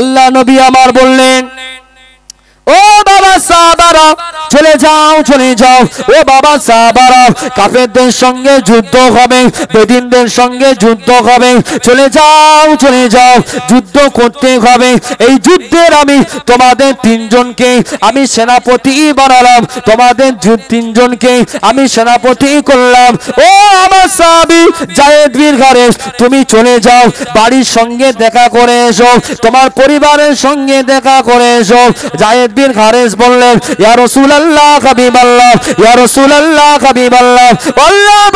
আল্লাহ নবী আমার বললেন, ও বাবা সাহাবারা চলে যাও চলে যাও, ও বাবা সাহাবারা কাফেরদের সঙ্গে যুদ্ধ হবে, বেদিনদের সঙ্গে যুদ্ধ হবে, চলে যাও চলে যাও, যুদ্ধ করতে হবে। এই যুদ্ধের আমি তোমাদের তিনজনকে আমি সেনাপতি বানালাম, তোমাদের তিনজনকে আমি সেনাপতি করলাম। ও আমার সাহাবী যায়েদ বিন হারেস, তুমি চলে যাও, বাড়ির সঙ্গে দেখা করে এসো, তোমার পরিবারের সঙ্গে দেখা করে এসো। যায়েদ বিন হারেস বললেন, ইয়া রাসূলুল্লাহ হাবিবাল্লাহ, ইয়া রাসূলুল্লাহ হাবিবাল্লাহ, আল্লাহর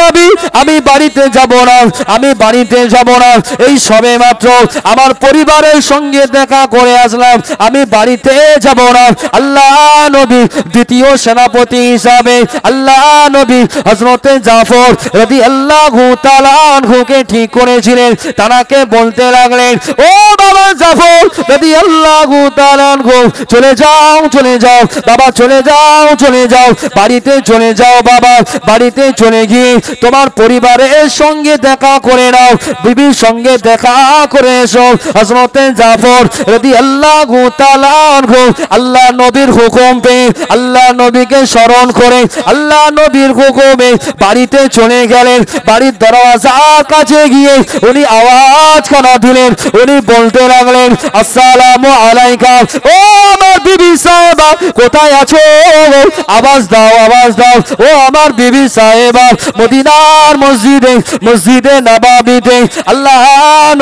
নবী আমি বাড়িতে যাব না, আমি বাড়িতে যাব না, এই সবে মাত্র আমার পরিবারের সঙ্গে দেখা করে আসলাম, আমি বাড়িতে যাব না। আল্লাহ নবী দ্বিতীয় সেনাপতি হিসাবে আল্লাহ নবী হযরতে জাফর রাদিয়াল্লাহু তাআলা আনহুকে ঠিক করেছিলেন। তানাকে বলতে লাগলেন, ও বাবা জাফর রাদিয়াল্লাহু তাআলা আনহু, চলে যাও চলে যাও বাবা, চলে যাও চলে যাও, বাড়িতে চলে যাও বাবা, বাড়িতে চলে গিয়ে তোমার পরিবারের সঙ্গে দেখা করে নাও, বিবির সঙ্গে দেখা করে এসো। হযরতে জাফর রাদিয়াল্লাহু তাআলা আনহু আল্লাহ নবীর হুকুম পেয়ে, আল্লাহ নবীকে স্মরণ করে, আল্লাহ নবীর হুকুমে বাড়িতে চলে গেলেন। বাড়ির দরওয়াজার কাছে গিয়ে উনি আওয়াজ করা দিলেন, উনি বলতে লাগলেন, আসসালামু আলাইকা, ও আমার বিবি সাহেবা কোথায় আছো, আওয়াজ দাও আওয়াজ দাও, ও আমার বিবি সাহেবা। মদিনার মসজিদে মসজিদে নববীতে আল্লাহ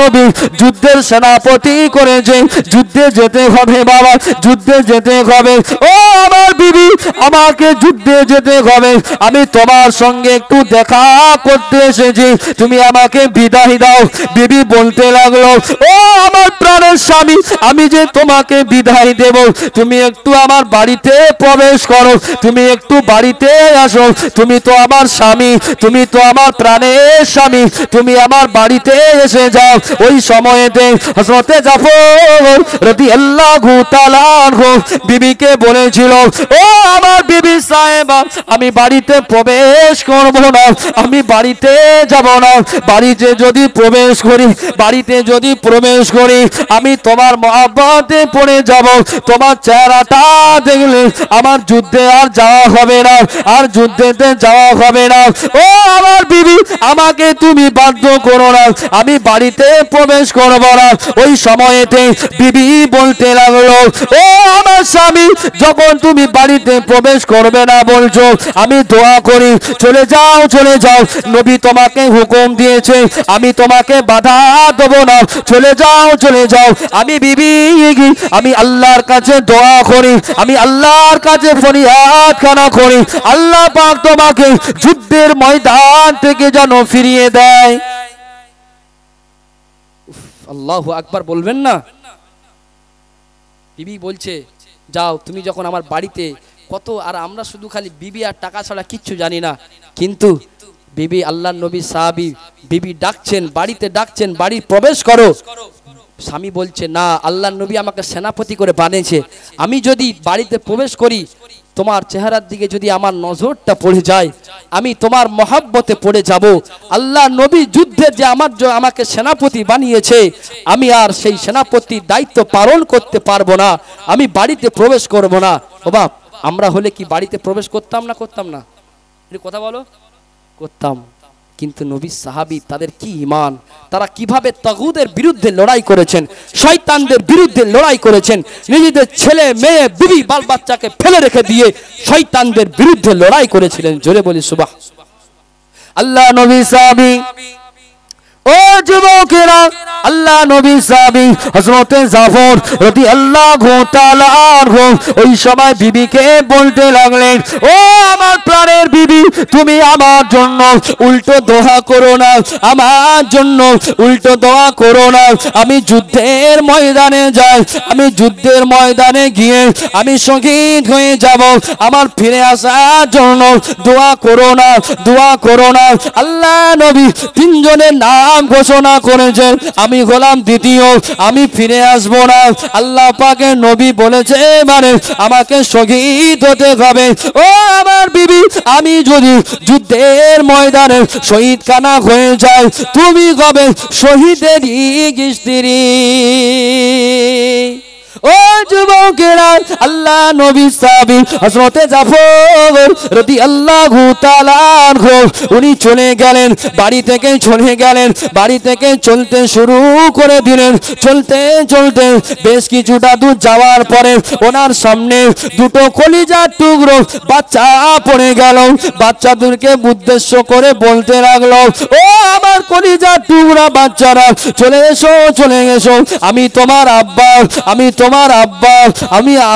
নবী যুদ্ধের সেনাপতি করেছে, যুদ্ধে যেতে হবে বাবা, যুদ্ধে যেতে হবে। ও আমার বিবি, আমাকে যুদ্ধে যেতে হবে, আমি তোমার সঙ্গে একটু দেখা করতে এসেছি, তুমি আমাকে বিদায় দাও। বিবি বলতে লাগলো, ও আমার প্রাণের স্বামী, আমি যে তোমাকে বিদায় দেব, তুমি একটু আমার বাড়িতে প্রবেশ করো, তুমি একটু বাড়িতে আসো, তুমি তো আমার স্বামী, তুমি তো আমার প্রাণের স্বামী, তুমি আমার বাড়িতে এসে যাও। ওই সময়েতে হযরতে জাফর রাদিয়াল্লাহু তাআলা আনহু বিবিকে বলেছিল, ও আমার বিবি সাহেবা, আমি বাড়িতে প্রবেশ করব না, আমি বাড়িতে যাব না, বাড়িতে যদি প্রবেশ করি, বাড়িতে যদি প্রবেশ করি, আমি তোমার মহব্বতে পড়ে যাব, তোমার চেহারাটা দেখলে আমার যুদ্ধে আর যাওয়া হবে না, আর যুদ্ধেতে যাওয়া হবে না। ও আমার বিবি, আমাকে তুমি বাধ্য করো না, আমি বাড়িতে প্রবেশ করব না। ওই সময়েতে বিবি বলতে লাগলো, ও আমার স্বামী, যখন তুমি বাড়িতে প্রবেশ করবে না বলছো, আমি দোয়া করি, চলে যাও চলে যাও, নবী তোমাকে হুকুম দিয়েছে, আমি তোমাকে বাধা দেব না, চলে যাও চলে যাও। আমি বিবি, আমি আল্লাহর কাছে দোয়া করি, আমি আল্লাহর কাছে ফরিয়াদ খানা করি, আল্লাহ পাক তোমাকে যুদ্ধের ময়দান থেকে যেন ফিরিয়ে দেয়। আল্লাহু আকবার বলবেন না? বিবি বলছে, যাও, তুমি যখন আমার বাড়িতে কত, আর আমরা শুধু খালি বিবি আর টাকা ছাড়া কিচ্ছু জানি না, কিন্তু বিবি আল্লাহর নবী সাহাবী, বিবি ডাকছেন, বাড়িতে ডাকছেন, বাড়ি প্রবেশ করো। স্বামী বলছে, না, আল্লাহর নবী আমাকে সেনাপতি করে বানিয়েছে, আমি যদি বাড়িতে প্রবেশ করি, তোমার চেহারার দিকে যদি আমার নজরটা পড়ে যায়, আমি তোমার মহব্বতে পড়ে যাব। আল্লাহ নবী যুদ্ধে যে আমাকে সেনাপতি বানিয়েছে, আমি আর সেই সেনাপতির দায়িত্ব পালন করতে পারবো না, আমি বাড়িতে প্রবেশ করব না। ও বাপ, আমরা হলে কি বাড়িতে প্রবেশ করতাম না করতাম না? কথা বলো, করতাম। কিন্তু নবী সাহাবী, তাদের কি ঈমান, তারা কিভাবে তাগুতের বিরুদ্ধে লড়াই করেছেন, শয়তানদের বিরুদ্ধে লড়াই করেছেন, নিজেদের ছেলে মেয়ে বিবি বাল বাচ্চাকে ফেলে রেখে দিয়ে শয়তানদের বিরুদ্ধে লড়াই করেছিলেন। জোরে বলি সুবহান। আল্লাহ নবী সাহাবী, ও যুবকেরা, আল্লাহ নবী সাহাবী হযরতে জাফর রাদিয়াল্লাহু তাআলা আনহু ওই সময় বিবিকে বলতে লাগলেন, ও আমার প্রাণের বিবি, তুমি আমার জন্য উল্টো দোয়া করো না, আমার জন্য উল্টো দোয়া করো না। আমি যুদ্ধের ময়দানে যাই, আমি যুদ্ধের ময়দানে গিয়ে আমি শহীদ হয়ে যাব, আমার ফিরে আসার জন্য দোয়া করো না, দোয়া করো না। আল্লাহ নবী তিনজনের নাম ঘোষণা করেছেন, আমি হলাম দ্বিতীয়, আমি ফিরে আসবো না। আল্লাহ পাকের নবী বলেছে, মানে আমাকে শহীদ হতে হবে। ও আমার বিবি, আমি যদি যুদ্ধের ময়দানে শহীদ কানা হয়ে যায়, তুমি হবে শহীদেরই স্ত্রী। যুবকেরা, আল্লাহ নবী সাহাবী হযরতে জাফর রাদিয়াল্লাহু তাআলা আনহু উনি চলে গেলেন, বাড়ি থেকে চলে গেলেন, বাড়ি থেকে চলতে শুরু করে দিলেন। চলতে চলতে বেশ কিছুটা দূর যাওয়ার পরে ওনার সামনে দুটো কলিজার টুকরো বাচ্চা পড়ে গেল। বাচ্চাদেরকে উদ্দেশ্য করে বলতে লাগলো, ও আমার কলিজার টুকরা বাচ্চারা, চলে এসো, চলে এসো, আমি তোমার আব্বা, আমি তোমার আব্বা,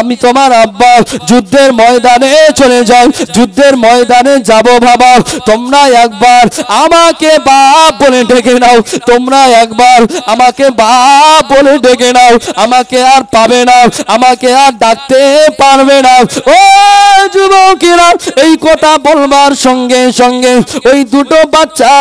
আমি তোমার আব্বা। যুদ্ধের ময়দানে চলে যাও, যুদ্ধের ময়দানে যাব বাবা, তোমরা একবার আমাকে বাপ বলে ডেকে নাও, তোমরা একবার আমাকে বাপ বলে ডেকে নাও, আমাকে আর পাবে না, আমাকে আর ডাকতে পারবে না। ও যুবকেরা, এই কথা বলবার সঙ্গে সঙ্গে ওই দুটো বাচ্চা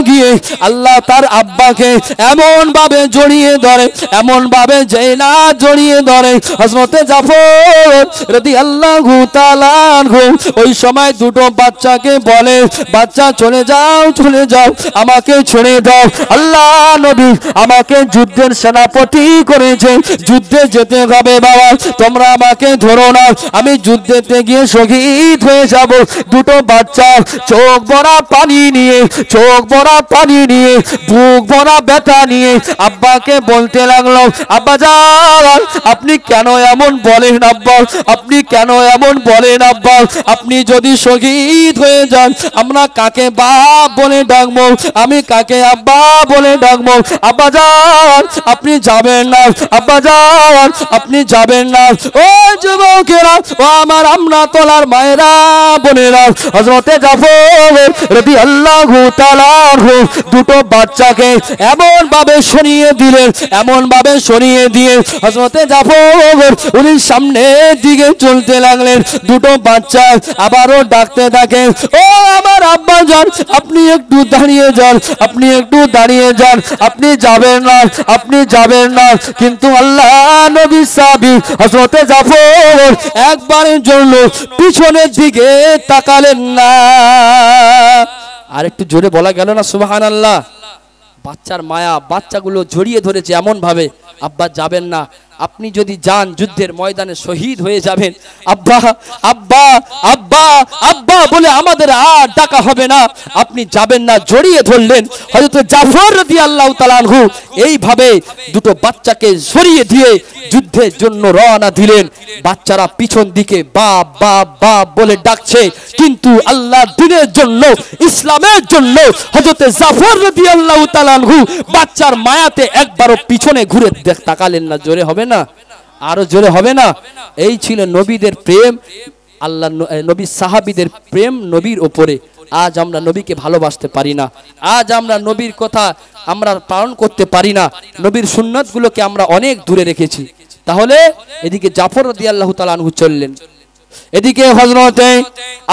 গিয়ে আল্লাহ তার আব্বাকে এমন ভাবে জড়িয়ে ধরে, এমন ভাবে যে না জড়িয়ে ধরে হযরতে জাফর রাদিয়াল্লাহু তাআলা আনহু ওই সময় দুটো বাচ্চাকে বলে, বাচ্চা চলে যাও, চলে যাও, আমাকে ছেড়ে দাও। আল্লাহ নবী আমাকে যুদ্ধের সেনাপতি করেছে, যুদ্ধে যেতে হবে বাবা, তোমরা আমাকে ধরো না, আমি যুদ্ধেতে গিয়ে শহীদ হয়ে যাব। দুটো বাচ্চা চোখ ভরা পানি নিয়ে, চোখ ভরা পানি নিয়ে, বুক ভরা ব্যথা নিয়ে আব্বাকে বলতে লাগলো, আব্বা যান, আপনি কেন এমন বলেন আব্বা, আপনি কেন এমন বলেন আব্বা, আপনি যদি শহীদ হয়ে যান আমরা কাকে বাপ বলে ডাকবো, আমি কাকে আব্বা বলে ডাকবো? আব্বা যান আপনি যাবেন না, আব্বা যান আপনি যাবেন না। ও যুবকেরা, ও আমার আমরা তোলার মায়েরা বোনেরা, হযরতে জাফর রাদিয়াল্লাহু তাআলা আনহু দুটো বাচ্চাকে এমন ভাবে সরিয়ে দিলেন, এমন ভাবে সরিয়ে দিয়ে হযরতে জাফর উনি সামনের দিকে চলতে লাগলেন। দুটো বাচ্চা আবারও ডাকতে থাকে, ও আমার আব্বা যান, আপনি একটু দাঁড়িয়ে যান, আপনি একটু দাঁড়িয়ে যান, আপনি যাবেন না, আপনি যাবেন না। কিন্তু আল্লাহ নবী সাহাবী হযরতে জাফর একবারের জন্য পিছনের দিকে তাকালেন না। আর একটু জোরে বলা গেল না সুবহানাল্লাহ? বাচ্চার মায়া, বাচ্চাগুলো জড়িয়ে ধরেছে এমন ভাবে, আব্বা যাবেন না, আপনি যদি যান যুদ্ধের ময়দানে শহীদ হয়ে যাবেন, আব্বা আব্বা আব্বা আব্বা বলে আমাদের আর ডাকা হবে না, আপনি যাবেন না। জড়িয়ে ধরলেন হযরত জাফর রাদিয়াল্লাহু তাআলা আনহু, এইভাবে দুটো বাচ্চাকে সরিয়ে দিয়ে যুদ্ধের জন্য রওনা দিলেন। বাচ্চারা পিছন দিকে বাপ বাপ বাপ বলে ডাকছে, কিন্তু আল্লাহর দ্বীনের জন্য, ইসলামের জন্য হযরত জাফর রাদিয়াল্লাহু তাআলা আনহু বাচ্চার মায়াতে একবারও পিছনে ঘুরে তাকালেন না। জোরে হবে না? আরো জোরে হবে না? এই ছিল নবীদের প্রেম, আল্লাহ নবী সাহাবীদের প্রেম নবীর ওপরে। আজ আমরা নবীকে ভালোবাসতে পারি না, আজ আমরা নবীর কথা আমরা পালন করতে পারি না, নবীর সুন্নাতগুলোকে আমরা অনেক দূরে রেখেছি। তাহলে এদিকে জাফর রাদিয়াল্লাহু তাআলা আনহু চললেন, এদিকে হযরতে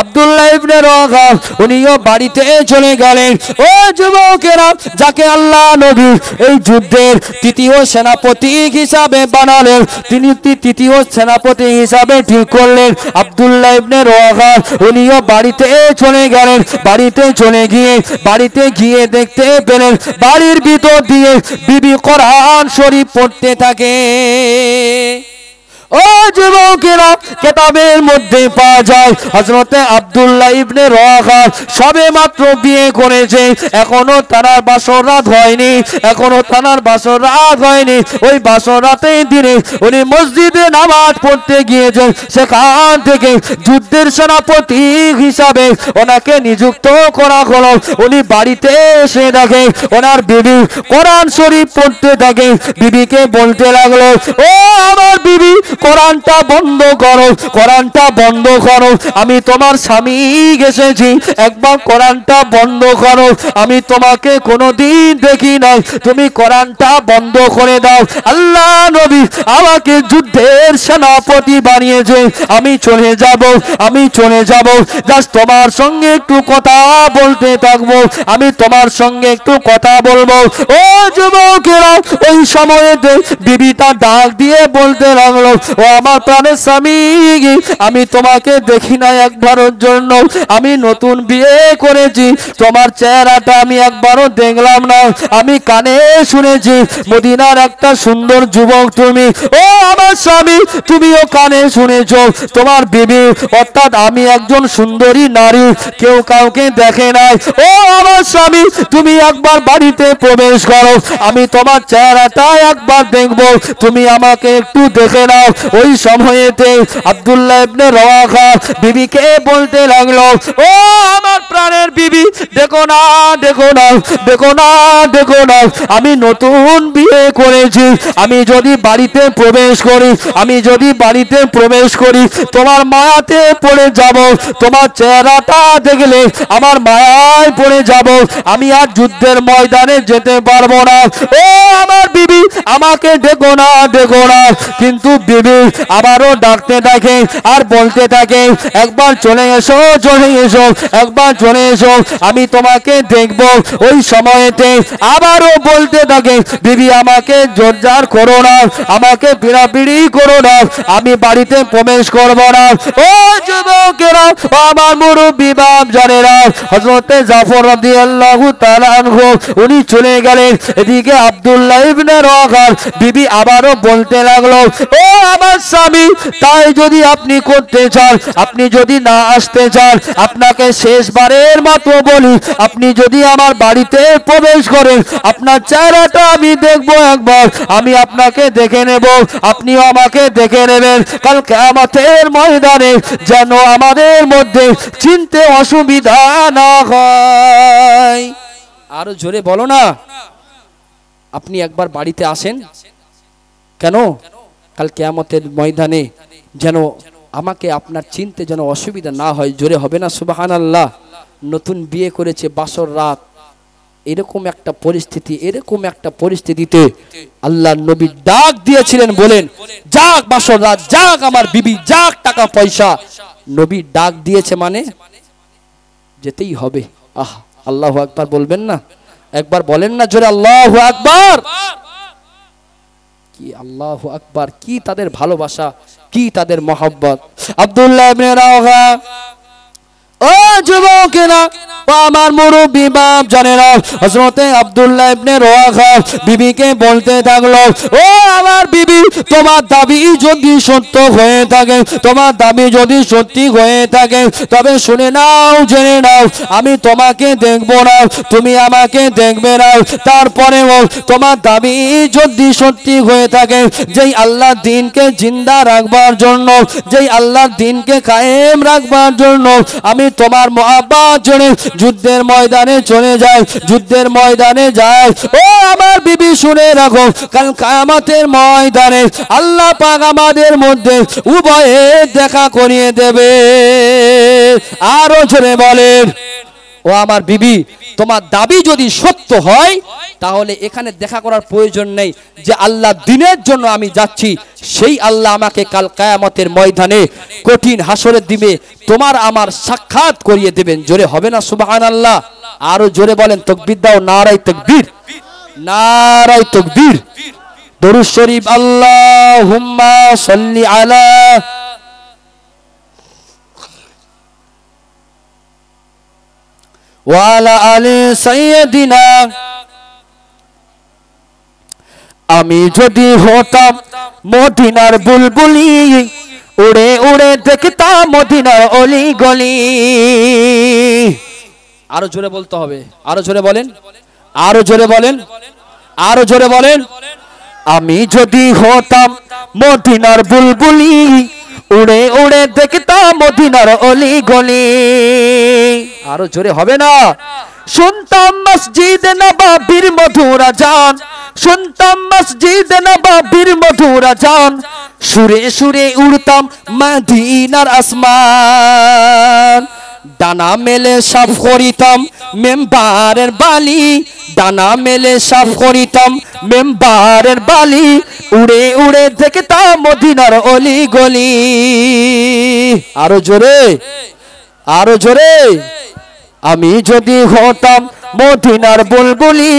আব্দুল্লাহ ইবনে রাওয়াহা উনিও বাড়িতে চলে গেলেন। ও যুবকেরা, যাকে আল্লাহ নবী এই যুদ্ধের তৃতীয় সেনাপতি হিসাবে বানালেন, তিনি তৃতীয় সেনাপতি হিসাবে ঠিক করলেন আব্দুল্লাহ ইবনে রাওয়াহা, উনিও বাড়িতে চলে গেলেন। বাড়িতে চলে গিয়ে দেখতে পেলেন বাড়ির ভিতর দিয়ে বিবি কোরআন শরীফ পড়তে থাকে। ও যুবকেরা, কিতাবের মধ্যে পাওয়া যায় হযরতে আব্দুল্লাহ ইবনে রাওয়াহা সবে মাত্র বিয়ে করেছে, এখনো তার বাসর রাত হয়নি, এখনো তার বাসর রাত হয়নি। ওই বাসর রাতের দিনে উনি মসজিদে নামাজ পড়তে গিয়েছেন, সেখান থেকে যুদ্ধের সেনাপতি হিসাবে ওনাকে নিযুক্ত করা হলো। উনি বাড়িতে এসে দেখে ওনার বিবি কোরআন শরীফ পড়তে থাকে। বিবিকে বলতে লাগলো, ও আমার বিবি, কোরআনটা বন্ধ করো, কোরআনটা বন্ধ করো, আমি তোমার স্বামী এসেছি, একবার কোরআনটা বন্ধ করো, আমি তোমাকে কোনোদিন দেখি নাই, তুমি কোরআনটা বন্ধ করে দাও। আল্লাহ নবী আমাকে যুদ্ধের সেনাপতি বানিয়েছে, আমি চলে যাব, আমি চলে যাব, জাস্ট তোমার সঙ্গে একটু কথা বলতে থাকবো, আমি তোমার সঙ্গে একটু কথা বলবো। ও যুবকেরা, ওই সময়েতে বিবিটা ডাক দিয়ে বলতে লাগলো, ও আমার প্রাণের স্বামী, আমি তোমাকে দেখি না একবারের জন্য, আমি নতুন বিয়ে করেছি, তোমার চেহারাটা আমি একবারও দেখলাম না, আমি কানে শুনেছি মদিনার একটা সুন্দর যুবক তুমি। ও আমার স্বামী, তুমিও কানে শুনেছ তোমার বিবি অর্থাৎ আমি একজন সুন্দরী নারী, কেউ কাউকে দেখে নাই। ও আমার স্বামী, তুমি একবার বাড়িতে প্রবেশ করো, আমি তোমার চেহারাটা একবার দেখবো, তুমি আমাকে একটু দেখে নাও। ওই সময়েতে আব্দুল্লাহ ইবনে রওয়াহা বিবিকে বলতে লাগলো, ও আমার প্রাণের বিবি, দেখো না দেখো না দেখো না দেখো না, আমি নতুন বিয়ে করেছি, আমি যদি বাড়িতে প্রবেশ করি, আমি যদি বাড়িতে প্রবেশ করি তোমার মায়াতে পড়ে যাব, তোমার চেহারাটা দেখলে আমার মায়ায় পড়ে যাব, আমি আর যুদ্ধের ময়দানে যেতে পারবো না। ও আমার বিবি, আমাকে দেখো না দেখো না। কিন্তু বিবি আবারও ডাকতে থাকে আর বলতে থাকে, একবার চলে এসো চলে এসো, একবার চলে এসো, আমি তোমাকে দেখবো। ওই সময়তে আবারও বলতে থাকে, বিবি আমাকে জোরজার করো না, আমাকে পিড়াপিড়ি করো না, আমি বাড়িতে প্রবেশ করবো না। ও যুবকেরা, আমার মুরব্বি বাপ জানেরা, হযরতে জাফর রাদিয়াল্লাহু তাআলা আনহু উনি চলে গেলেন। এদিকে আব্দুল্লাহ ইবনে রওয়াহা বিবি আবারও বলতে লাগলো, ও আমার স্বামী, তাই যদি আপনি করতে চান, আপনি যদি না আসতে চান, আপনাকে শেষবারের মতো বলি, আপনি যদি আমার বাড়িতে প্রবেশ করেন, আপনার চেহারাটা আমি দেখবো একবার, আমি আপনাকে দেখে নেব, আপনিও আমাকে দেখে নেবেন, কাল কিয়ামতের ময়দানে যেন আমাদের মধ্যে চিনতে অসুবিধা না হয়। আরো জোরে বলো না। আপনি একবার বাড়িতে আসেন, কেন? কাল কিয়ামতের ময়দানে যেন আমাকে আপনার চিনতে যেন অসুবিধা না হয়। জোরে হবে না সুবহানাল্লাহ। নতুন বিয়ে করেছে, বাসর রাত, এরকম একটা পরিস্থিতি, এরকম একটা পরিস্থিতিতে আল্লাহ নবী ডাক দিয়েছিলেন, বলেন যাক বাসর রাত, যাক আমার বিবি, যাক টাকা পয়সা, নবী ডাক দিয়েছে মানে যেতেই হবে। আহ, আল্লাহু আকবার বলবেন না? একবার বলেন না জোরে আল্লাহু আকবার। কি আল্লাহু আকবার, কি তাদের ভালোবাসা, কি তাদের মহব্বত। আব্দুল্লাহ ইবনে রওয়াহা, ও যুবকেরা, ও আমার মুরব্বি বাপ জানেরা, হযরতে আব্দুল্লাহ ইবনে রওয়াহা বিবিকে বলতে থাকলো, ও আমার বিবি, তোমার দাবি যদি সত্য হয়ে থাকে, তোমার দাবি যদি সত্যি হয়ে থাকে, তবে শুনে নাও, জেনে নাও, আমি তোমাকে দেখবো না, তুমি আমাকে দেখবে না। তারপরেও তোমার দাবি যদি সত্যি হয়ে থাকে, যেই আল্লাহর দ্বীনকে জিন্দা রাখবার জন্য, যেই আল্লাহর দ্বীনকে কায়েম রাখবার জন্য আমি তোমার মহব্বত জন্য যুদ্ধের ময়দানে চলে যাই, যুদ্ধের ময়দানে যাই। ও আমার বিবি, শুনে রাখো, কাল কিয়ামতের ময়দানে আল্লাহ পাক আমাদের মধ্যে উভয়ে দেখা করিয়ে দেবে। আরো জোরে বলেন, ও আমার বিবি, তোমার দাবি যদি সত্য হয়, তাহলে এখানে দেখা করার প্রয়োজন নেই, যে আল্লাহ দ্বীনের জন্য আমি যাচ্ছি, সেই আল্লাহ আমাকে কাল কিয়ামতের ময়দানে কঠিন হাসরের দিনে তোমার আমার সাক্ষাৎ করিয়ে দেবেন। জোরে হবে না সুবহানাল্লাহ? আরো জোরে বলেন, তাকবীর দাও, নারায়ে তাকবীর, নারায়ে তাকবীর। দরুদ শরীফ, আল্লাহুম্মা সাল্লি আলা ওয়ালা আলি সাইয়্যিদিনা। আমি যদি হতাম মদিনার বুলবুলি, উড়ে উড়ে দেখতাম মদিনার অলি গলি। আরো জোরে বলতে হবে, আরো জোরে বলেন, আরো জোরে বলেন, আরো জোরে বলেন। আমি যদি হতাম মদিনার বুলবুলি, উড়ে উড়ে দেখতাম মদিনার অলি গলি। আরো জোরে হবে না? শুনতাম মসজিদ নববীর মধুর আযান, শুনতাম মসজিদ নববীর মধুর আযান, সুরে সুরে উড়তাম মদিনার আসমান। ডানা মেলে সাফ করিতাম মেম্বারের বালি, ডানা মেলে সাফ করিতাম মেম্বারের বালি, উড়ে উড়ে দেখতাম মদিনার অলি গলি। আরো জোরে, আরো জোরে। আমি যদি হতাম মদিনার বুলবুলি,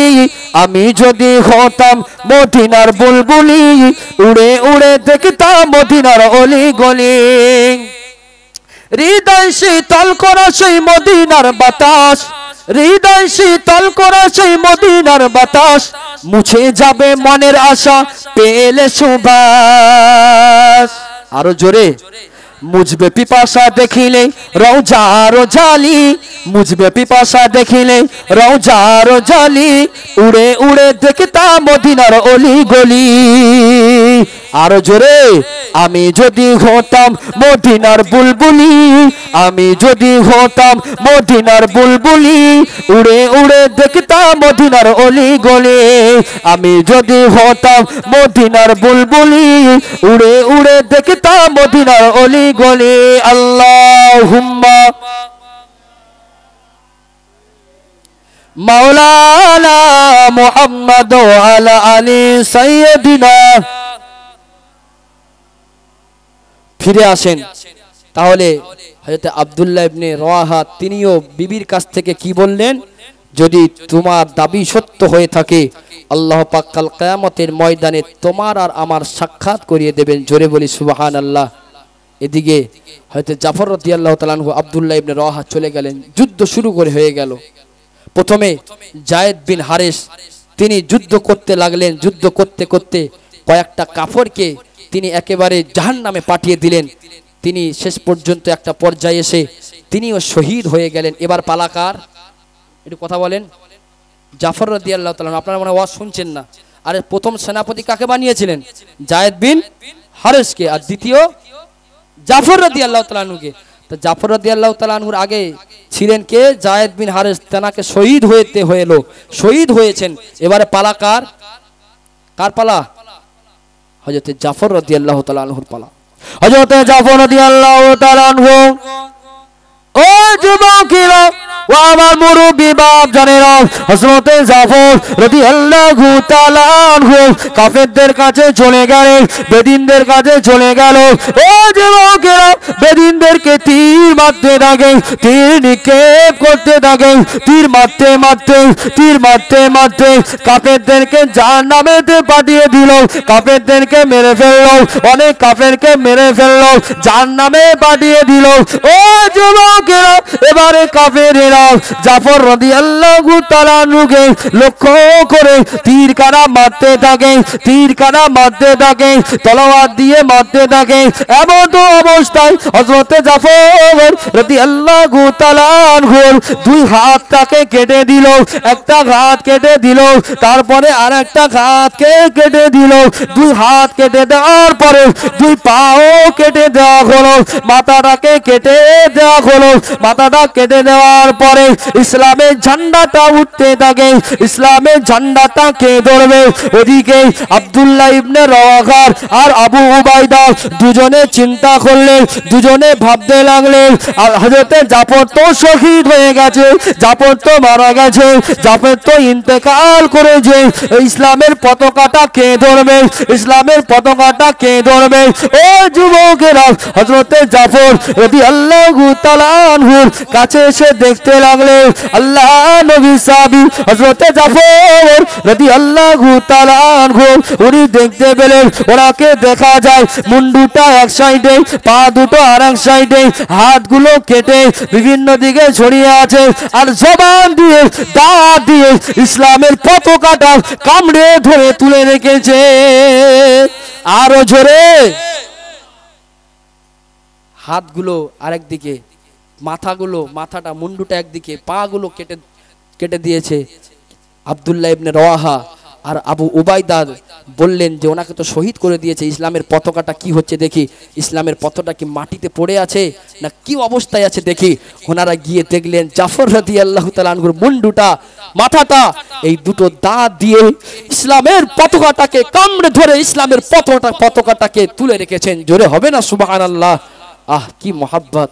আমি যদি হতাম মদিনার বুলবুলি, উড়ে উড়ে দেখতাম মদিনার অলি গলি। হৃদয় শীতল করা সেই মদিনার বাতাস, হৃদয় শীতল করা সেই মদিনার বাতাস, মুছে যাবে মনের আশা পেলে সুবাস। আরো জোরে, মুঝবে পিপাসা দেখিলে রওজার জালি, মুঝবে পিপাসা দেখিলে রওজার জালি, উড়ে উড়ে দেখতাম মদিনার অলি গলি। আরো জোরে, আমি যদি হতাম মদিনার বুলবুলি, আমি যদি হতাম মদিনার বুলবুলি, উড়ে উড়ে দেখতাম মদিনার অলি গলি। আমি যদি হতাম মদিনার বুলবুলি, উড়ে উড়ে দেখতাম মদিনার অলি গলি। আল্লাহুম্মা মাওলানা মুহাম্মদ ওয়া আলা আলি সাইয়্যিদিনা। ফিরে আসেন তাহলে হযরত আব্দুল্লাহ ইবনে রাওয়াহা তিনিও বিবির কাছ থেকে কি বললেন, যদি তোমার দাবি সত্য হয়ে থাকে আল্লাহ পাক কাল কিয়ামতের ময়দানে তোমার আর আমার সাক্ষাৎ করিয়ে দেবেন। জোরে বলি সুবহানাল্লাহ। এদিকে হযরত জাফর রাদিয়াল্লাহু তাআলা আনহু আব্দুল্লাহ ইবনে রাওয়াহা চলে গেলেন, যুদ্ধ শুরু করে হয়ে গেল। প্রথমে যায়েদ বিন হারেস তিনি যুদ্ধ করতে লাগলেন, যুদ্ধ করতে করতে কয়েকটা কাফরকে তিনি একেবারে জাহান্নামে পাঠিয়ে দিলেন। তিনি শেষ পর্যন্ত একটা পর্যায়ে এসে তিনিও শহীদ হয়ে গেলেন। এবার পালাকার, একটু কথা বলেন। জাফর রাদিয়াল্লাহু তাআলা, আপনারা মনে ওয়াজ শুনছেন না। আরে প্রথম সেনাপতি কাকে বানিয়েছিলেন? যায়েদ বিন হারেসকে, আর দ্বিতীয় জাফর রাদিয়াল্লাহু তাআলা আনহুকে। তো জাফর রাদিয়াল্লাহু তাআলা আনহুর আগে ছিলেন কে? যায়েদ বিন হারেস, তেনাকে শহীদ শহীদ হয়েছেন। এবারে পালাকার, কার পালা? হযরত জাফর রাদিয়াল্লাহু তাআলা আনহুর পালা। হযরত জাফর রাদিয়াল্লাহু তাআলা আনহু, ও যুবকেরা ও আমার মুরব্বি বাপ জানেরা, হযরত জাফর রাদিয়াল্লাহু তাআলা আনহু কাফেরদের কাছে চলে গেলেন, বেদিনদের কাছে চলে গেল। ও যুবকেরা, বেদিনদেরকে তীর মারতে থাকে, তীর নিক্ষেপ করতে থাকে, তীর মারতে মারতে কাফেরদেরকে জাহান্নামেতে পাঠিয়ে দিল, কাফেরদেরকে মেরে ফেললো, অনেক কাফেরকে মেরে ফেললো, জাহান্নামে পাঠিয়ে দিল। ও যুবকেরা, এবারে কাফেরেরা জাফর রাদিয়াল্লাহু তাআলা আনহুকে লক্ষ্য করে তীরকানা মারতে থাকে, তলোয়ার দিয়ে মারতে থাকে। এমন তো অবস্থায় হযরত জাফর রাদিয়াল্লাহু তাআলা আনহুর দুই হাতটাকে কেটে দিল, একটা হাত কেটে দিল, তারপরে আরেকটা হাতকে কেটে দিল। দুই হাত কেটে দেওয়ার পরে দুই পাও কেটে দেওয়া হলো, মাথাটাকে কেটে দেওয়া হলো। মাথাটা কেটে দেওয়ার পরে ইসলামের ঝান্ডাটা উঠতে থাকে, ইসলামের ঝান্ডাটা কে ধরবে? ওদিকে আব্দুল্লাহ ইবনে রাওয়াহা আর আবু উবাইদা দুজনে চিন্তা করলেন, দুজনে ভাবতে লাগলেন, আর হযরত জাফর তো শহীদ হয়ে গেছে, জাফর তো মারা গেছে, জাফর তো ইন্তেকাল করেছে, ইসলামের পতাকাটা কে ধরবে? ইসলামের পতাকাটা কে ধরবে? ও যুবকেরা, হযরত জাফর রাদিয়াল্লাহু তাআলা আনহুর কাছে এসে দেখতে লাগলেন, আল্লাহ নবী সাহাবী হযরত জাফর রাদিয়াল্লাহু তাআলা আনহু উনি দেখতে পেলেন, ওনাকে দেখা যায় মুন্ডুটা এক সাইডে, পা দুটো আর এক সাইডে, হাতগুলো কেটে বিভিন্ন দিকে ছড়িয়ে আছে, আর জবান দিয়ে দাঁত দিয়ে ইসলামের পতাকাটা কামড়ে ধরে তুলে রেখেছে। আরো জোরে, হাতগুলো আরেক দিকে, মাথাটা মুন্ডুটা একদিকে, পা গুলো কেটে দিয়েছে। আব্দুল্লাহ ইবনে রাওয়াহা আর আবু উবাইদা বললেন যে ওনাকে তো শহীদ করে দিয়েছে, ইসলামের পতাকাটা কি হচ্ছে দেখি, ইসলামের পতাকাটা কি মাটিতে পড়ে আছে না কি অবস্থায় আছে দেখি। ওনারা গিয়ে দেখলেন জাফর রাদিয়াল্লাহু তাআলা আনহুর মুন্ডুটা, মাথাটা, এই দুটো দাঁত দিয়ে ইসলামের পতাকাটাকে কামড়ে ধরে ইসলামের পতাকাটাকে তুলে রেখেছেন। জোরে হবে না সুবহানাল্লাহ? আহ, কি মহাব্বত,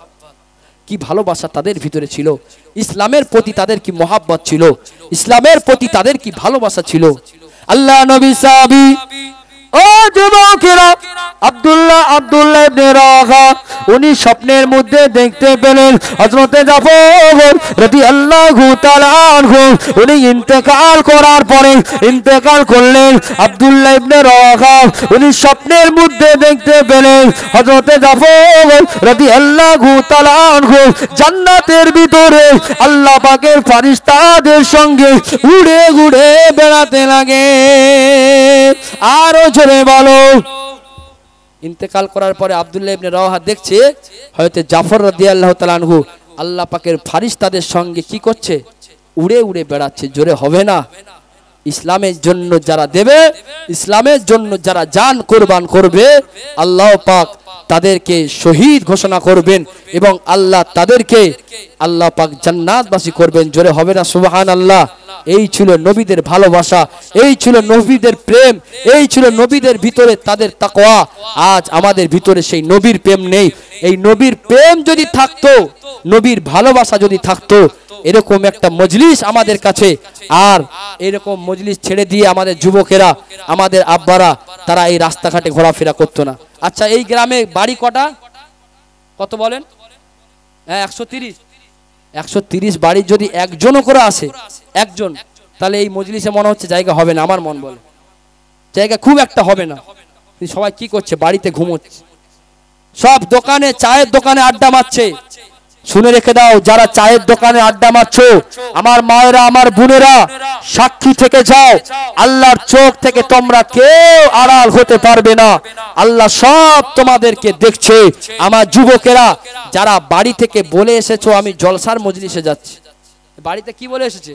কি ভালোবাসা তাদের ভিতরে ছিল, ইসলামের প্রতি তাদের কি মহাব্বত ছিল, ইসলামের প্রতি তাদের কি ভালোবাসা ছিল। আল্লাহ নবী সাহাবী, ও যুবকেরা, আব্দুল্লাহ ইবনে রাওয়াহা উনি স্বপ্নের মধ্যে দেখতে পেলেন হযরতে জাফর রাদিয়াল্লাহু তাআলা আনহু উনি ইন্তেকাল করার পরে ইন্তেকাল করলেন। আব্দুল্লাহ ইবনে রাওয়াহা উনি স্বপ্নের মধ্যে দেখতে পেলেন হযরতে জাফর রাদিয়াল্লাহু তাআলা আনহু জান্নাতের ভিতরে আল্লাহ পাকের ফেরেশতাদের সঙ্গে উড়ে উড়ে বেড়াতে লাগে। আরো জোরে বলো। ইন্তেকাল করার পরে আব্দুল্লাহ ইবনে রাওয়াহা দেখছে হয়তো জাফর রাদিয়াল্লাহু তাআলা আনহু আল্লাহ পাকের ফেরেশতাদের সঙ্গে কি করছে, উড়ে উড়ে বেড়াচ্ছে। জোরে হবে না? ইসলামের জন্য যারা দেবে, ইসলামের জন্য যারা জান কুরবান করবে, আল্লাহ পাক তাদেরকে শহীদ ঘোষণা করবেন এবং আল্লাহ তাদেরকে আল্লাহ পাক জান্নাতবাসী করবেন। জোরে হবে না সুবহানাল্লাহ? এই ছিল নবীদের ভালোবাসা, এই ছিল নবীদের প্রেম, এই ছিল নবীদের ভিতরে তাদের তাকওয়া। আজ আমাদের ভিতরে সেই নবীর প্রেম নেই। এই নবীর প্রেম যদি থাকতো, নবীর ভালোবাসা যদি থাকতো, এরকম একটা মজলিস আমাদের কাছে, আর এরকম মজলিস ছেড়ে দিয়ে আমাদের যুবকেরা, আমাদের আব্বারা তারা এই রাস্তাঘাটে ঘোরাফেরা করতো না। আচ্ছা, এই গ্রামে বাড়ি কটা, কত বলেন? হ্যাঁ, 130। 130 বাড়ি যদি একজনও করে আসে, একজন, তাহলে এই মজলিসে মনে হচ্ছে জায়গা হবে না। আমার মন বলে জায়গা খুব একটা হবে না। সবাই কি করছে? বাড়িতে ঘুমোচ্ছে, সব দোকানে, চায়ের দোকানে আড্ডা মারছে। শুনে রেখে দাও, যারা চায়ের দোকানে আড্ডা মারছো, আমার মায়েরা, আমার বোনেরা, সাক্ষী থেকে যাও, আল্লাহর চোখ থেকে তোমরা কেউ আড়াল হতে পারবে না। আল্লাহ সব তোমাদেরকে দেখছে। আমার যুবকেরা যারা বাড়ি থেকে বলে এসেছো আমি জলসার মজলিসে যাচ্ছি, বাড়িতে কি বলে এসেছে?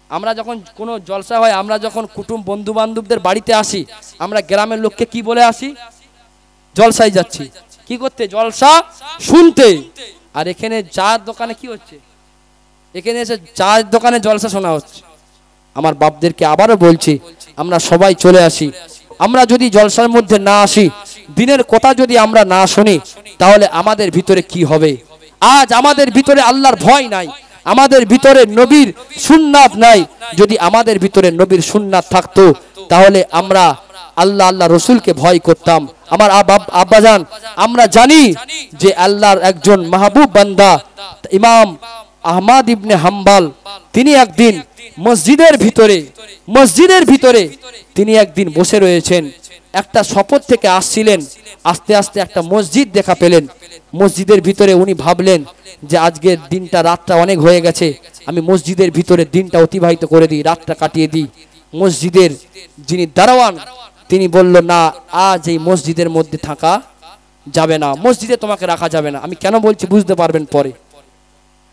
আমরা যখন কোনো জলসা হয়, আমরা যখন কুটুম বন্ধু বান্ধবদের বাড়িতে আসি, আমরা গ্রামের লোককে কি বলে আসি? জলসায় যাচ্ছি। কি করতে? জলসা শুনতে। আর এখানে চায়ের দোকানে কি হচ্ছে? এখানে এসে চায়ের দোকানে জলসা শোনা হচ্ছে। আমার বাপদেরকে আবারও বলছি, আমরা সবাই চলে আসি। আমরা যদি জলসার মধ্যে না আসি, দিনের কথা যদি আমরা না শুনি, তাহলে আমাদের ভিতরে কি হবে? আজ আমাদের ভিতরে আল্লাহর ভয় নাই, আমাদের ভিতরে নবীর সুন্নাত নাই। যদি আমাদের ভিতরে নবীর সুন্নাত থাকতো, তাহলে আমরা আল্লাহ আল্লাহ রসুলকে ভয় করতাম। আমার আব্বাজান, আমরা জানি যে আল্লাহর একজন মাহবুব বান্দা ইমাম আহমদ ইবনে হাম্বল, তিনি একদিন মসজিদের ভিতরে তিনি একদিন বসে রয়েছেন। একটা শপথ থেকে আসছিলেন, আস্তে আস্তে একটা মসজিদ দেখা পেলেন। মসজিদের ভিতরে উনি ভাবলেন যে আজকের দিনটা, রাতটা অনেক হয়ে গেছে, আমি মসজিদের ভিতরে দিনটা অতিবাহিত করে দিই, রাতটা কাটিয়ে দিই। মসজিদের যিনি দারোয়ান, তিনি বলল, না, আজ এই মসজিদের মধ্যে থাকা যাবে না, মসজিদে তোমাকে রাখা যাবে না। আমি কেন বলছি বুঝতে পারবেন পরে।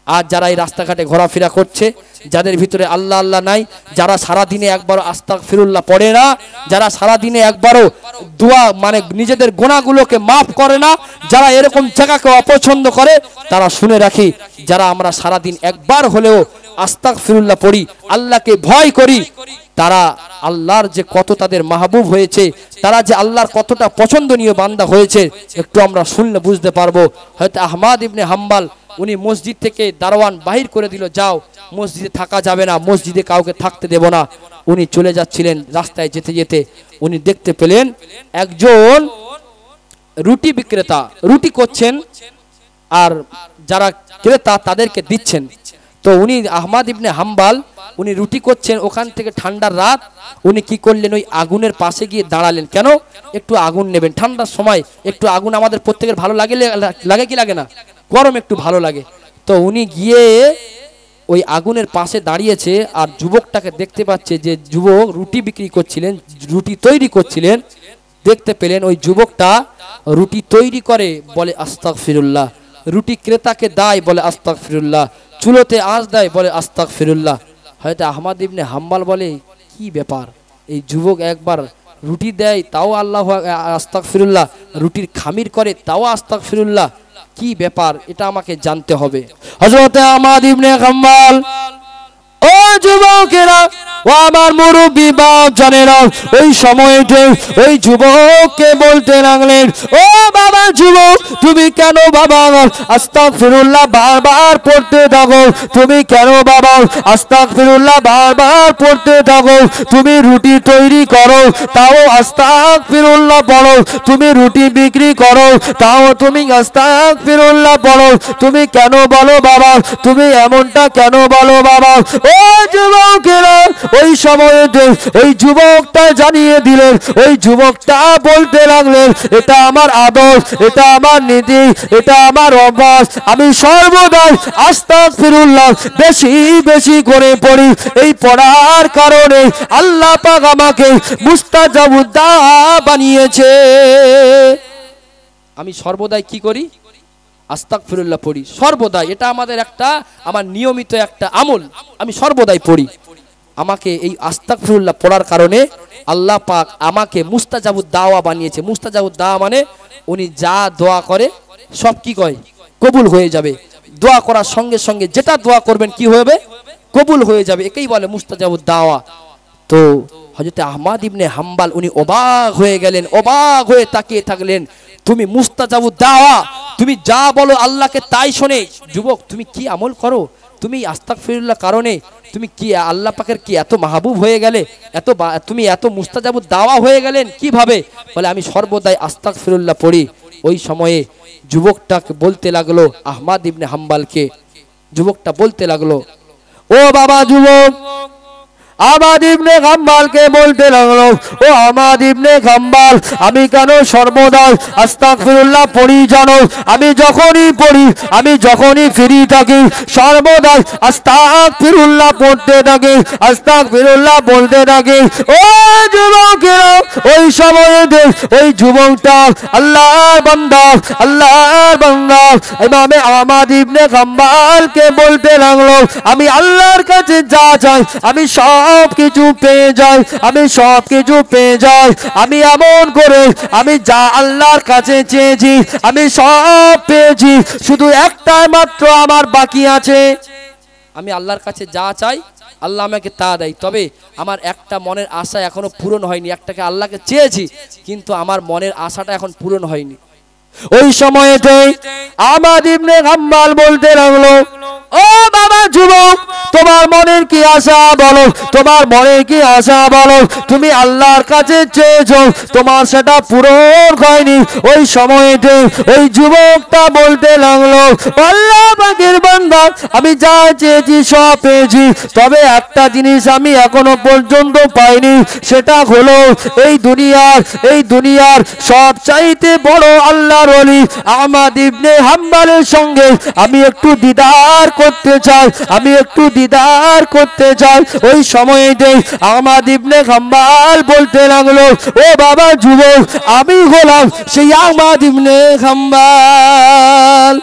আজ যারা এই রাস্তাঘাটে ঘোরাফেরা করছে, যাদের ভিতরে আল্লাহ আল্লাহ নাই, যারা সারা দিনে একবারও আস্তাগফিরুল্লাহ পড়ে না, যারা সারা দিনে একবারও দোয়া মানে নিজেদের গুনাহগুলোকে মাফ করে না, যারা এরকম জায়গাকে অপছন্দ করে, তারা শুনে রাখি, যারা আমরা সারা দিন একবার হলেও আস্তাগফিরুল্লাহ পড়ি, আল্লাহকে ভয় করি, তারা আল্লাহর যে কত তাদের মাহবুব হয়েছে, তারা যে আল্লাহর কতটা পছন্দনীয় বান্দা হয়েছে, একটু আমরা শুনলে বুঝতে পারবো। হয়তো আহমদ ইবনে হাম্বল উনি মসজিদ থেকে দারোয়ান বাহির করে দিল, যাও, মসজিদে থাকা যাবে না, মসজিদে কাউকে থাকতে দেব না। উনি চলে যাচ্ছিলেন, রাস্তায় যেতে যেতে উনি দেখতে পেলেন একজন রুটি বিক্রেতা রুটি করছেন, আর যারা ক্রেতা তাদেরকে দিচ্ছেন। তো উনি আহমদ ইবনে হাম্বল উনি রুটি করছেন, ওখান থেকে ঠান্ডার রাত, উনি কি করলেন, ওই আগুনের পাশে গিয়ে দাঁড়ালেন। কেন? একটু আগুন নেবেন, ঠান্ডার সময় একটু আগুন আমাদের প্রত্যেকের ভালো লাগে কি লাগে না? গরম একটু ভালো লাগে। তো উনি গিয়ে ওই আগুনের পাশে দাঁড়িয়েছে, আর যুবকটাকে দেখতে পাচ্ছে, যে যুবক রুটি বিক্রি করছিলেন, রুটি তৈরি করছিলেন। দেখতে পেলেন ওই যুবকটা রুটি তৈরি করে, বলে আস্তাগফিরুল্লাহ, রুটি ক্রেতাকে দেয়, বলে আস্তাগফিরুল্লাহ, চুলোতে আঁচ দেয়, বলে আস্তাগফিরুল্লাহ। হয়তো আহমদ ইবনে হাম্বল বলে, কি ব্যাপার, এই যুবক একবার রুটি দেয় তাও আল্লাহ আস্তাগফিরুল্লাহ, রুটির খামির করে তাও আস্তাগফিরুল্লাহ, কি ব্যাপার, এটা আমাকে জানতে হবে। হযরত আহমদ ইবনে হাম্বল, ও যুবকেরা, ও ও আমার মুরব্বি বাপ জানেরা, ওই সময়তে ওই যুবককে বলতে লাগলেন, ও বাবা যুবক, তুমি কেন বাবা আস্তাগফিরুল্লাহ বারবার পড়তে থাকো? তুমি কেন বাবা আস্তাগফিরুল্লাহ বারবার পড়তে থাকো? তুমি রুটি তৈরি করো তাও আস্তাগফিরুল্লাহ পড়ো, তুমি রুটি বিক্রি করো তাও তুমি আস্তাগফিরুল্লাহ পড়ো, তুমি কেন বলো বাবা? তুমি এমনটা কেন বলো বাবা? ও যুবকেরা, ওই সময়তে ওই যুবকটা জানিয়ে দিলেন, ওই যুবকটা বলতে লাগলেন, এটা আমার আদর্শ, এটা আমার নীতি, এটা আমার অভ্যাস, আমি সর্বদাই আস্তাগফিরুল্লাহ বেশি বেশি করে পড়ি। এই পড়ার কারণে আল্লাহ পাক আমাকে মুস্তাজাবুদ দাওয়া বানিয়েছে। আমি সর্বদাই কি করি? আস্তাগফিরুল্লাহ পড়ি সর্বদাই, এটা আমাদের একটা আমার নিয়মিত একটা আমল, আমি সর্বদাই পড়ি। আমাকে এই আস্তাগফিরুল্লাহ পড়ার কারণে আল্লাহ পাক আমাকে মুস্তাজাবুদ দাওয়া বানিয়েছে। মুস্তাজাবুদ দাওয়া মানে উনি যা দোয়া করে সব কি কয়? কবুল হয়ে যাবে। দোয়া করার সঙ্গে সঙ্গে যেটা দোয়া করবেন কি হবে? কবুল হয়ে যাবে, একেই বলে মুস্তাজাবুদ দাওয়া। তো হযরত আহমদ ইবনে হাম্বল উনি অবাক হয়ে গেলেন, অবাক হয়ে তাকিয়ে থাকলেন। তুমি মুস্তাজাবুদ দাওয়া, তুমি যা বলো আল্লাহকে তাই শোনে। যুবক, তুমি কি আমল করো? তুমি আস্তাগফিরুল্লাহ কারণে তুমি কি আল্লাহ পাকের কি এত মাহবুব হয়ে গেলে? তুমি এত মুস্তাজাবুদ দাওয়া হয়ে গেলেন কিভাবে? বলে আমি সর্বদাই আস্তাগফিরুল্লাহ পড়ি। ওই সময়ে যুবকটাকে বলতে লাগলো, আহমদ ইবনে হাম্বলকে যুবকটা বলতে লাগলো, ও বাবা যুবক, আহমদ ইবনে হাম্বলকে বলতে লাগলো, ও আহমদ ইবনে হাম্বল, আমি কেন সর্বদাই আস্তাগফিরুল্লাহ পড়ি জানো? আমি যখনই পড়ি, আমি যখনই ফ্রি থাকি, সর্বদাই আস্তাগফিরুল্লাহ পড়তে থাকি, আস্তাগফিরুল্লাহ বলতে থাকি। ও যুবকেরা, ওই সময়ে ওই যুবকটা আল্লাহর বান্দা, আল্লাহর বান্দা ইমামে আহমদ ইবনে হাম্বলকে বলতে লাগলো, আমি আল্লাহর কাছে যা চাই আমি সব কিছু পেয়ে যাই, আমি সব কিছু পেয়ে যাই। আমি এমন করে আমি যা আল্লাহর কাছে চেয়েছি আমি সব পেয়েছি, শুধু একটাই মাত্র আমার বাকি আছে। আমি আল্লাহর কাছে যা চাই আল্লাহ আমাকে তা দেয়, তবে আমার একটা মনের আশা এখনো পূরণ হয়নি। একটাকে আল্লাহকে চেয়েছি কিন্তু আমার মনের আশাটা এখন পূরণ হয়নি। ওই সময়তে আহমদ ইবনে হাম্বল বলতে লাগলো, ও বাবা যুবক, তোমার মনের কি আশা বলো? তোমার মনের কি আশা বলো? তুমি আল্লাহর কাছে চেয়েছো, তোমার সেটা পূরণ হয়নি। ওই সময়তে ওই যুবকটা বলতে লাগলো, আল্লাহ পাকের বান্দা, আমি যা চেয়েছি সব পেয়েছি, তবে একটা জিনিস আমি এখনো পর্যন্ত পাইনি, সেটা হলো এই দুনিয়ার সব চাইতে বড় আল্লাহর ওলি আহমদ ইবনে হাম্বলের সঙ্গে আমি একটু দিদার করতে চাই, আমি একটু দিদার করতে চাই। ওই সময়তে আহমদ ইবনে হাম্বল বলতে লাগলো, ও বাবা যুবক, আমি হলাম সেই আহমদ ইবনে হাম্বল।